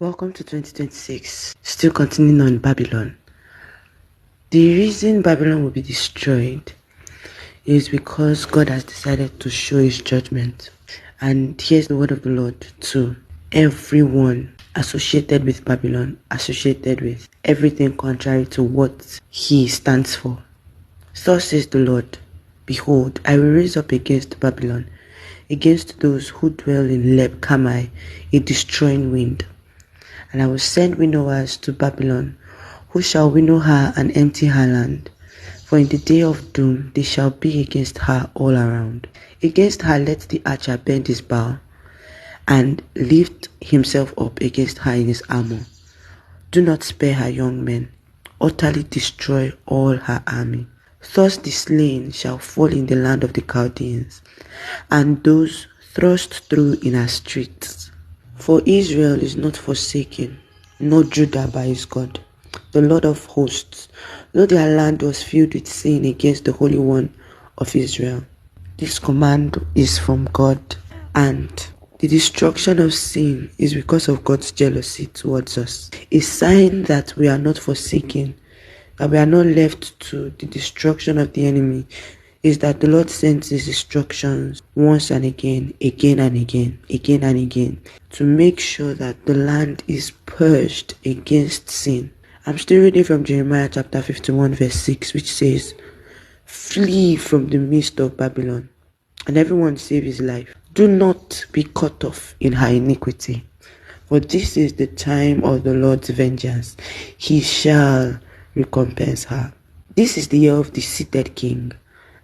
Welcome to 2026. Still continuing on Babylon. The reason Babylon will be destroyed is because God has decided to show his judgment. And here's the word of the Lord to everyone associated with Babylon, associated with everything contrary to what he stands for. Thus says the Lord, behold, I will raise up against Babylon, against those who dwell in Leb Kamai, a destroying wind. And I will send winnowers to Babylon, who shall winnow her and empty her land. For in the day of doom they shall be against her all around. Against her let the archer bend his bow, and lift himself up against her in his armor. Do not spare her young men, utterly destroy all her army. Thus the slain shall fall in the land of the Chaldeans, and those thrust through in her streets. For Israel is not forsaken, nor Judah by his God, the Lord of hosts, though their land was filled with sin against the Holy One of Israel. This command is from God, and the destruction of sin is because of God's jealousy towards us. A sign that we are not forsaken, that we are not left to the destruction of the enemy, is that the Lord sends his instructions once and again, again and again, again and again, to make sure that the land is purged against sin. I'm still reading from Jeremiah chapter 51 verse 6, which says, flee from the midst of Babylon, and everyone save his life. Do not be cut off in her iniquity, for this is the time of the Lord's vengeance. He shall recompense her. This is the year of the seated king,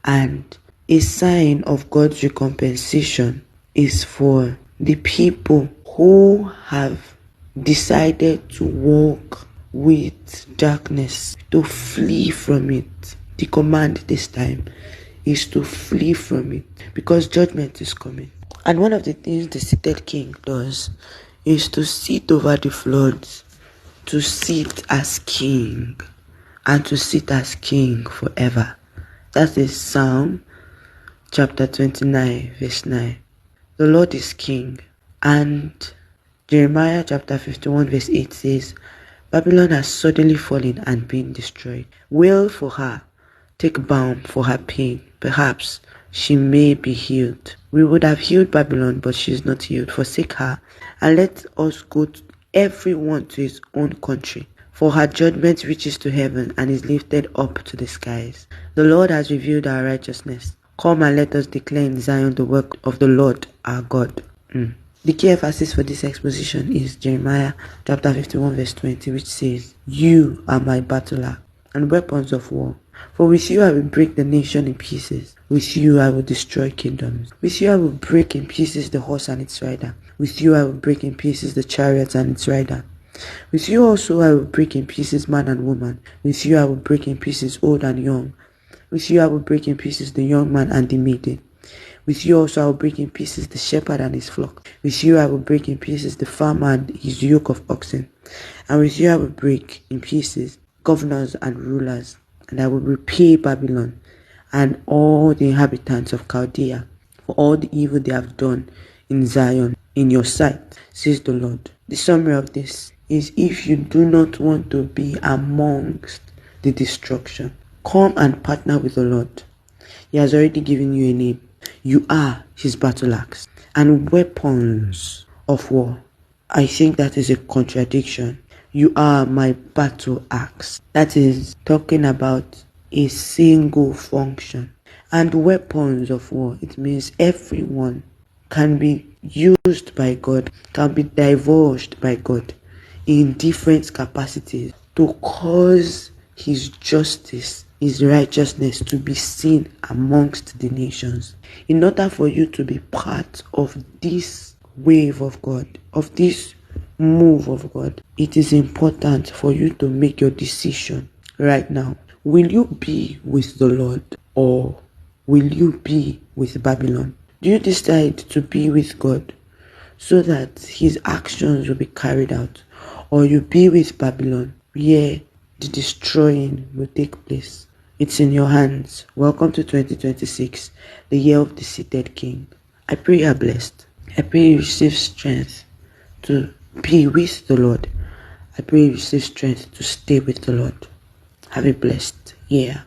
and a sign of God's recompensation is for the people who have decided to walk with darkness, to flee from it. The command this time is to flee from it, because judgment is coming. And one of the things the seated king does is to sit over the floods, to sit as king, and to sit as king forever. That is Psalm chapter 29 verse 9. The Lord is king. And Jeremiah chapter 51 verse 8 says, Babylon has suddenly fallen and been destroyed. Wail for her, take balm for her pain. Perhaps she may be healed. We would have healed Babylon, but she is not healed. Forsake her, and let us go everyone to his own country. For her judgment reaches to heaven and is lifted up to the skies. The Lord has revealed our righteousness. Come and let us declare in Zion the work of the Lord our God. The key emphasis for this exposition is Jeremiah chapter 51 verse 20, which says, you are my battle axe and weapons of war. For with you I will break the nation in pieces. With you I will destroy kingdoms. With you I will break in pieces the horse and its rider. With you I will break in pieces the chariots and its rider. With you also I will break in pieces man and woman. With you I will break in pieces old and young. With you I will break in pieces the young man and the maiden. With you also I will break in pieces the shepherd and his flock. With you I will break in pieces the farmer and his yoke of oxen. And with you I will break in pieces governors and rulers. And I will repay Babylon and all the inhabitants of Chaldea for all the evil they have done in Zion in your sight, says the Lord. The summary of this is, if you do not want to be amongst the destruction, come and partner with the Lord. He has already given you a name. You are his battle axe and weapons of war. I think that is a contradiction. You are my battle axe. That is talking about a single function. And weapons of war, it means everyone can be used by God, can be divulged by God in different capacities to cause his justice, his righteousness to be seen amongst the nations. In order for you to be part of this wave of God, of this move of God, it is important for you to make your decision right now. Will you be with the Lord, or will you be with Babylon? Do you decide to be with God so that his actions will be carried out, or you be with Babylon where the destroying will take place? It's in your hands. Welcome to 2026, the year of the seated king. I pray you are blessed. I pray you receive strength to be with the Lord. I pray you receive strength to stay with the Lord. Have a blessed year.